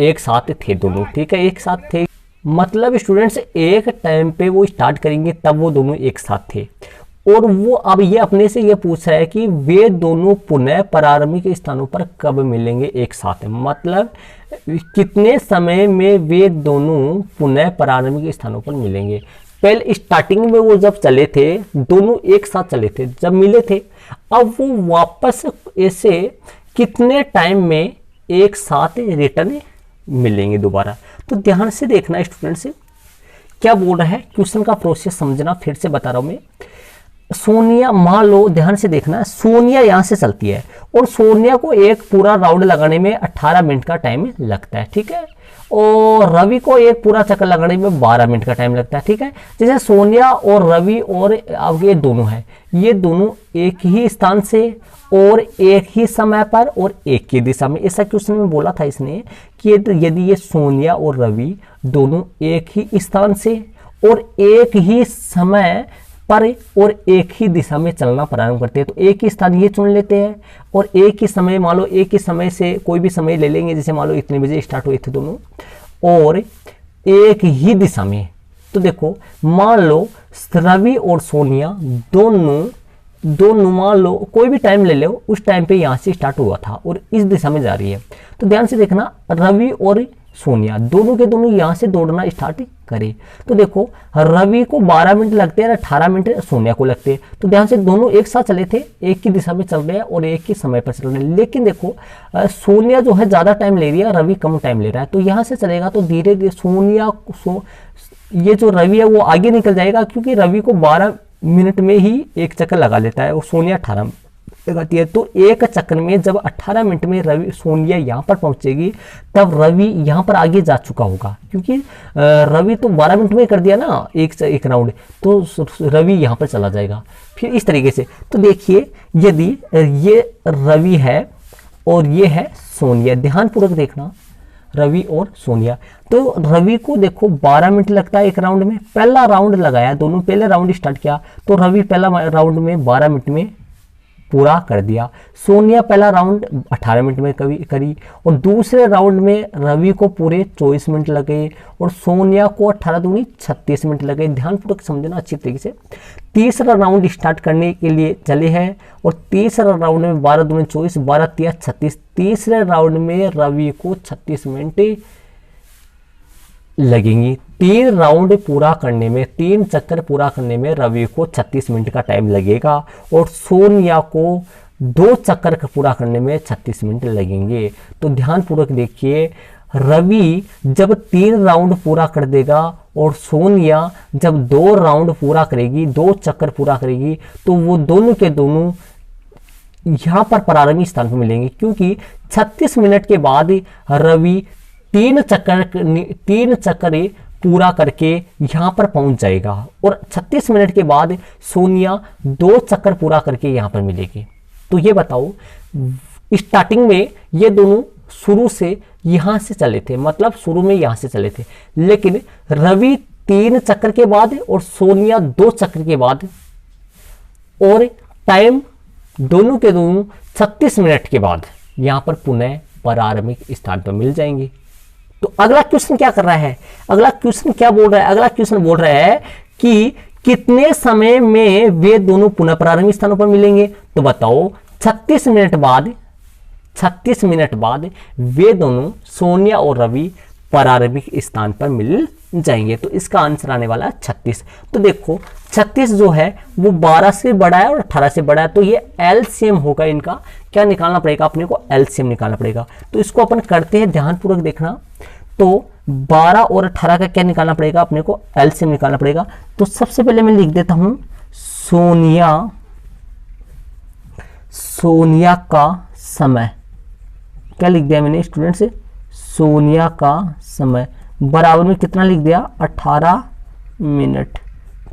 एक साथ थे दोनों, ठीक है, एक साथ थे, मतलब स्टूडेंट्स एक टाइम पे वो स्टार्ट करेंगे तब वो दोनों एक साथ थे। और वो अब ये अपने से ये पूछ रहा है कि वे दोनों पुनः प्रारंभिक स्थानों पर कब मिलेंगे एक साथ, मतलब कितने समय में वे दोनों पुनः प्रारंभिक स्थानों पर मिलेंगे। पहले स्टार्टिंग में वो जब चले थे दोनों एक साथ चले थे, जब मिले थे, अब वो वापस ऐसे कितने टाइम में एक साथ रिटर्न मिलेंगे दोबारा। तो ध्यान से देखना स्टूडेंट से क्या बोल रहा है, क्वेश्चन का प्रोसेस समझना, फिर से बता रहा हूं मैं। सोनिया, मान लो ध्यान से देखना, सोनिया यहां से चलती है और सोनिया को एक पूरा राउंड लगाने में 18 मिनट का टाइम लगता है, ठीक है, और रवि को एक पूरा चक्कर लगाने में 12 मिनट का टाइम लगता है, ठीक है। जैसे सोनिया और रवि और अब ये दोनों हैं, ये दोनों एक ही स्थान से और एक ही समय पर और एक ही दिशा में, ऐसा क्वेश्चन में बोला था इसने कि यदि ये सोनिया और रवि दोनों एक ही स्थान से और एक ही समय पर और एक ही दिशा में चलना प्रारंभ करते हैं। तो एक ही स्थान ये चुन लेते हैं और एक ही समय, मान लो एक ही समय से कोई भी समय ले लेंगे, जैसे मान लो इतने बजे स्टार्ट हुए थे दोनों, और एक ही दिशा में। तो देखो मान लो रवि और सोनिया दोनों मान लो कोई भी टाइम ले लो, उस टाइम पे यहाँ से स्टार्ट हुआ था और इस दिशा में जा रही है। तो ध्यान से देखना, रवि और सोनिया दोनों के दोनों यहाँ से दौड़ना स्टार्ट करे। तो देखो रवि को 12 मिनट लगते हैं और 18 मिनट सोनिया को लगते हैं। तो ध्यान से दोनों एक साथ चले थे, एक ही दिशा में चल रहे हैं और एक ही समय पर चल रहे हैं। लेकिन देखो सोनिया जो है ज़्यादा टाइम ले रही है, रवि कम टाइम ले रहा है। तो यहाँ से चलेगा तो धीरे धीरे सोनिया ये जो रवि है वो आगे निकल जाएगा, क्योंकि रवि को 12 मिनट में ही एक चक्कर लगा लेता है और सोनिया 18 लगाती है। तो एक चक्कर में जब 18 मिनट में रवि सोनिया यहाँ पर पहुंचेगी, तब रवि यहाँ पर आगे जा चुका होगा, क्योंकि रवि तो 12 मिनट में कर दिया ना एक राउंड, तो रवि यहाँ पर चला जाएगा। फिर इस तरीके से तो देखिए, यदि ये रवि है और ये है सोनिया, ध्यानपूर्वक देखना, रवि और सोनिया। तो रवि को देखो 12 मिनट लगता है एक राउंड में, पहला राउंड लगाया, दोनों पहले राउंड स्टार्ट किया, तो रवि पहला राउंड में 12 मिनट में पूरा कर दिया। सोनिया पहला राउंड 18 मिनट में करी और दूसरे राउंड में रवि को पूरे 24 मिनट लगे और सोनिया को 18 दूनी 36 मिनट लगे। ध्यानपूर्वक समझना अच्छी तरीके से। तीसरा राउंड स्टार्ट करने के लिए चले हैं और तीसरा राउंड में 12 दूनी 24, 12 तिया 36। तीसरे राउंड में रवि को 36 मिनट लगेंगी। 3 राउंड पूरा करने में, 3 चक्कर पूरा करने में रवि को 36 मिनट का टाइम लगेगा और सोनिया को 2 चक्कर पूरा करने में 36 मिनट लगेंगे। तो ध्यानपूर्वक देखिए, रवि जब 3 राउंड पूरा कर देगा और सोनिया जब 2 राउंड पूरा करेगी, 2 चक्कर पूरा करेगी, तो वो दोनों के दोनों यहाँ पर प्रारंभिक स्थान पर मिलेंगे, क्योंकि 36 मिनट के बाद रवि 3 चक्कर पूरा करके यहाँ पर पहुंच जाएगा और 36 मिनट के बाद सोनिया 2 चक्कर पूरा करके यहाँ पर मिलेगी। तो ये बताओ, स्टार्टिंग में ये दोनों शुरू से यहाँ से चले थे, मतलब शुरू में यहाँ से चले थे, लेकिन रवि 3 चक्कर के बाद और सोनिया 2 चक्कर के बाद, और टाइम दोनों के दोनों 36 मिनट के बाद यहाँ पर पुनः प्रारंभिक स्थान पर मिल जाएंगे। तो अगला क्वेश्चन क्या कर रहा है, अगला क्वेश्चन क्या बोल रहा है, अगला क्वेश्चन बोल रहा है कि कितने समय में वे दोनों पुनः प्रारंभिक स्थानों पर मिलेंगे। तो बताओ 36 मिनट बाद वे दोनों सोनिया और रवि प्रारंभिक स्थान पर मिल जाएंगे। तो इसका आंसर आने वाला है 36। तो देखो 36 जो है वो 12 से बड़ा है और 18 से बड़ा है, तो ये एलसीएम होगा। इनका क्या निकालना पड़ेगा, अपने को एलसीएम निकालना पड़ेगा। तो इसको अपन करते हैं, ध्यानपूर्वक देखना। तो 12 और 18 का क्या निकालना पड़ेगा, अपने को एलसीएम निकालना पड़ेगा। तो सबसे पहले मैं लिख देता हूं सोनिया का समय। क्या लिख दिया मैंने स्टूडेंट से, सोनिया का समय बराबर में कितना लिख दिया, 18 मिनट।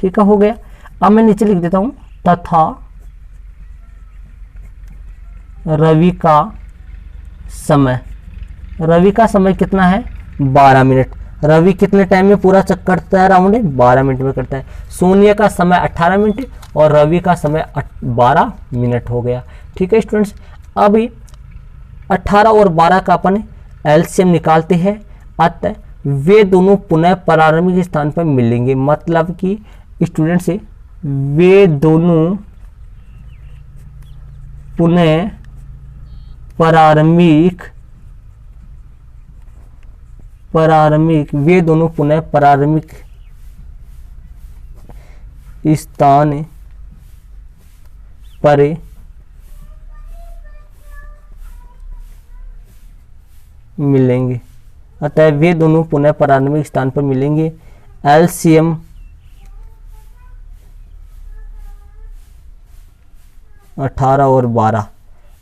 ठीक है, हो गया। अब मैं नीचे लिख देता हूं तथा रवि का समय। रवि का समय कितना है, 12 मिनट। रवि कितने टाइम में पूरा चक्कर करता है, राउंड 12 मिनट में करता है। सोनिया का समय 18 मिनट और रवि का समय 12 मिनट हो गया। ठीक है स्टूडेंट्स, अभी 18 और 12 का अपन एलसीएम निकालते हैं। अतः वे दोनों पुनः प्रारंभिक स्थान पर मिलेंगे, मतलब कि स्टूडेंट से वे दोनों पुनः प्रारंभिक स्थान पर मिलेंगे। अतः वे दोनों पुनः प्रारंभिक स्थान पर मिलेंगे। एलसीएम 18 और 12,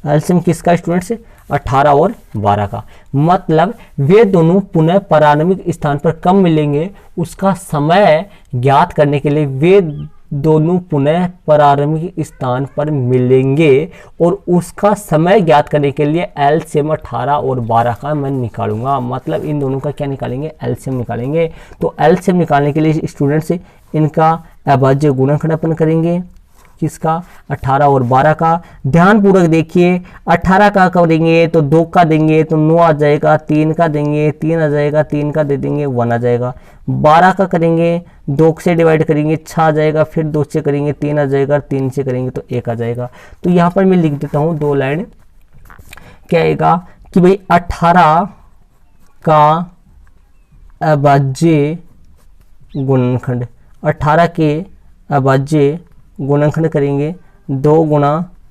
एलसीएम किसका स्टूडेंट्स, 18 और 12 का। मतलब वे दोनों पुनः प्रारंभिक स्थान पर कब मिलेंगे, उसका समय ज्ञात करने के लिए वे दोनों पुनः प्रारंभिक स्थान पर मिलेंगे और उसका समय ज्ञात करने के लिए एलसीएम 18 और 12 का मैं निकालूंगा। मतलब इन दोनों का क्या निकालेंगे, एलसीएम निकालेंगे। तो एलसीएम निकालने के लिए स्टूडेंट्स इनका अभाज्य गुणनखंड अपन करेंगे, किसका, 18 और 12 का। ध्यानपूर्वक देखिए, 18 का करेंगे तो 2 का देंगे तो 9 आ जाएगा, 3 का देंगे 3 आ जाएगा, 3 का दे देंगे 1 आ जाएगा। 12 का करेंगे 2 से डिवाइड करेंगे 6 आ जाएगा, फिर 2 से करेंगे 3 आ जाएगा, 3 से करेंगे तो 1 आ जाएगा। तो यहाँ पर मैं लिख देता हूँ 2 लाइन, क्या आएगा कि भाई 18 का अभाज्य गुणनखंड, 18 के अभाज्य गुणनखंड करेंगे 2 गुणा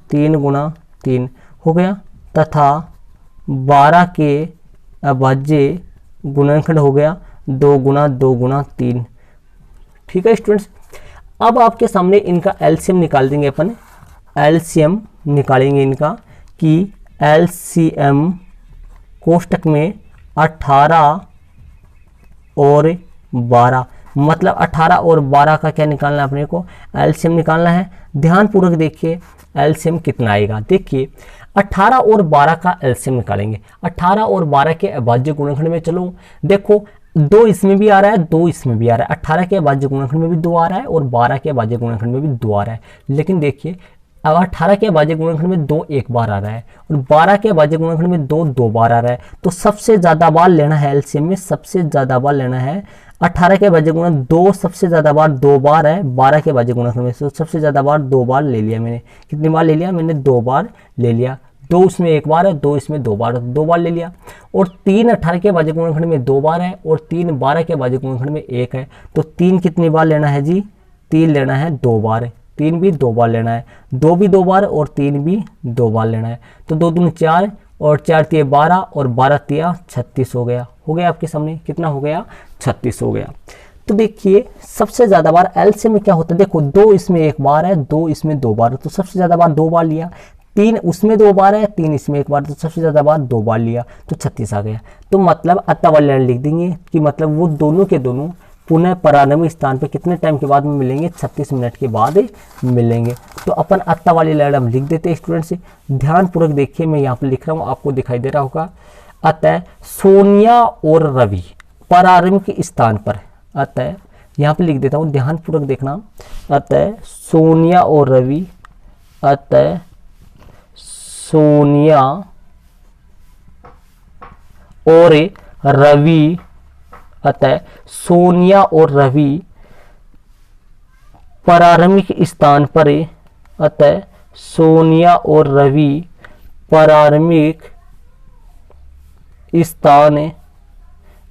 3 गुणा 3 हो गया, तथा 12 के अभाज्य गुणनखंड हो गया 2 गुणा 2 गुणा 3। ठीक है स्टूडेंट्स, अब आपके सामने इनका एलसीएम निकाल देंगे अपन। एलसीएम निकालेंगे इनका कि एलसीएम कोष्टक में 18 और 12, मतलब 18 और 12 का क्या निकालना है अपने को, एलसीएम निकालना है। ध्यानपूर्वक देखिए एलसीएम कितना आएगा। देखिए 18 और 12 का एलसीएम निकालेंगे। 18 और 12 के अभाज्य गुणनखंड में चलो देखो, 2 इसमें भी आ रहा है, 2 इसमें भी आ रहा है। 18 के अभाज्य गुणनखंड में भी 2 आ रहा है और 12 के अभाज्य गुणनखंड में भी 2 आ रहा है। लेकिन देखिए अब 18 के अभाज्य गुणनखंड में 2 एक बार आ रहा है और 12 के अभाज्य गुणनखंड में 2 दो बार आ रहा है। तो सबसे ज्यादा बार लेना है एलसीएम में, सबसे ज्यादा बार लेना है। 18 के अभाज्य गुणनखंड 2 सबसे ज्यादा बार 2 बार है, 12 के अभाज्य गुणनखंड में सबसे ज्यादा बार 2 बार ले लिया मैंने। कितनी बार ले लिया मैंने, 2 बार ले लिया। 2 उसमें 1 बार है, 2 इसमें 2 बार, 2 बार ले लिया। और 3 18 के अभाज्य गुणनखंड में 2 बार है और 3 12 के अभाज्य गुणनखंड में 1 है। तो 3 कितनी बार लेना है जी, 3 लेना है 2 बार, 3 भी 2 बार लेना है, 2 भी 2 बार और 3 भी 2 बार लेना है। तो 2 दूनी 4 और 4 तिया 12 और 12 तिया 36 हो गया। हो गया आपके सामने, कितना हो गया, 36 हो गया। तो देखिए सबसे ज्यादा बार एलसीएम में क्या होता है, देखो 2 इसमें 1 बार है, 2 इसमें 2 बार है, तो सबसे ज्यादा बार 2 बार लिया। 3 उसमें 2 बार है, 3 इसमें 1 बार, तो सबसे ज्यादा बार 2 बार लिया, तो 36 आ गया। तो मतलब अतः वाले लिख देंगे कि मतलब वो दोनों के दोनों पुनः प्रारंभिक स्थान पे कितने टाइम के बाद में मिलेंगे, 36 मिनट के बाद मिलेंगे। तो अपन अतः वाली लाइन हम लिख देते हैं स्टूडेंट से। ध्यानपूर्वक देखिए, मैं यहाँ पे लिख रहा हूँ, आपको दिखाई दे रहा होगा। अतः सोनिया और रवि प्रारंभिक स्थान पर, अतः यहाँ पे लिख देता हूँ, ध्यानपूर्वक देखना। अतः सोनिया और रवि, अतः सोनिया और रवि, अतः सोनिया और रवि प्रारंभिक स्थान पर, अतः सोनिया और रवि प्रारंभिक स्थान,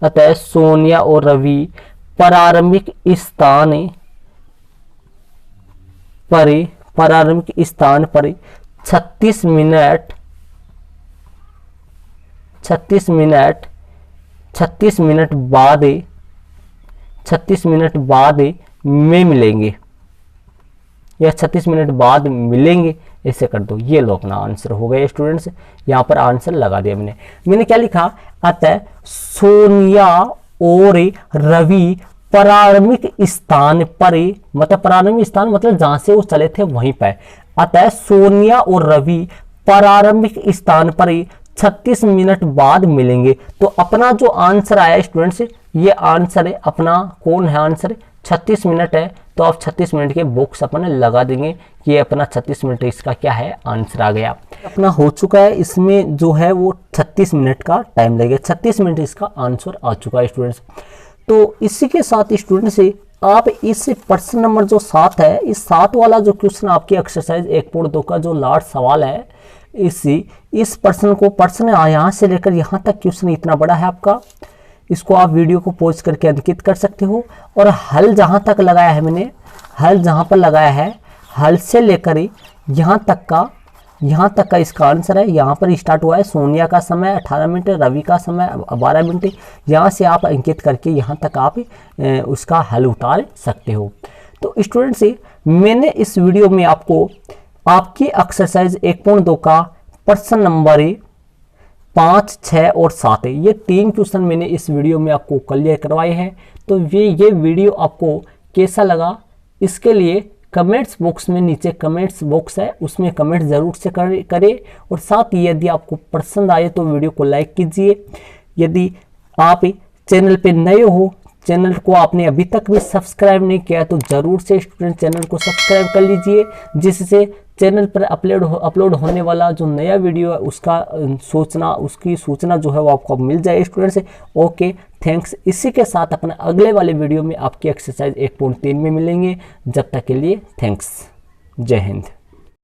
अतः सोनिया और रवि प्रारंभिक स्थान पर, प्रारंभिक स्थान पर 36 मिनट 36 मिनट बाद, 36 मिनट बाद में मिलेंगे, या 36 मिनट बाद मिलेंगे, ऐसे कर दो। ये लो अपना आंसर हो गया स्टूडेंट्स। यहाँ पर आंसर लगा दिया मैंने क्या लिखा, अतः सोनिया और रवि प्रारंभिक स्थान पर, मतलब प्रारंभिक स्थान मतलब जहां से वो चले थे वहीं पर। अतः सोनिया और रवि प्रारंभिक स्थान पर 36 मिनट बाद मिलेंगे। तो अपना जो आंसर आया स्टूडेंट्स, ये आंसर है अपना, कौन है आंसर, 36 मिनट है। तो आप 36 मिनट के बॉक्स अपन लगा देंगे कि ये अपना 36 मिनट इसका क्या है, आंसर आ गया। अपना हो चुका है, इसमें जो है वो 36 मिनट का टाइम लगेगा, 36 मिनट इसका आंसर आ चुका है स्टूडेंट्स। तो इसी के साथ स्टूडेंट से आप इस प्रश्न नंबर जो 7 है, इस 7 वाला जो क्वेश्चन आपकी एक्सरसाइज 1.2 का जो लास्ट सवाल है, इस प्रश्न को, प्रश्न यहाँ से लेकर यहाँ तक क्वेश्चन इतना बड़ा है आपका, इसको आप वीडियो को पॉज करके अंकित कर सकते हो। और हल जहाँ तक लगाया है मैंने, हल जहाँ पर लगाया है, हल से लेकर यहाँ तक का इसका आंसर है। यहाँ पर स्टार्ट हुआ है, सोनिया का समय 18 मिनट, रवि का समय 12 मिनट। यहाँ से आप अंकित करके यहाँ तक आप उसका हल उतार सकते हो। तो स्टूडेंट्स, मैंने इस वीडियो में आपको आपकी एक्सरसाइज 1.2 का प्रश्न नंबर 5, 6 और 7 है, ये 3 क्वेश्चन मैंने इस वीडियो में आपको क्लियर करवाए हैं। तो ये वीडियो आपको कैसा लगा, इसके लिए कमेंट्स बॉक्स में, नीचे कमेंट्स बॉक्स है उसमें कमेंट ज़रूर से करें। और साथ ही यदि आपको पसंद आए तो वीडियो को लाइक कीजिए। यदि आप चैनल पे नए हो, चैनल को आपने अभी तक भी सब्सक्राइब नहीं किया तो ज़रूर से स्टूडेंट चैनल को सब्सक्राइब कर लीजिए, जिससे चैनल पर अपलोड होने वाला जो नया वीडियो है उसकी सूचना जो है वो आपको मिल जाए स्टूडेंट से। Okay, thanks. इसी के साथ अपने अगले वाले वीडियो में आपकी एक्सरसाइज 1.3 में मिलेंगे। जब तक के लिए थैंक्स। जय हिंद।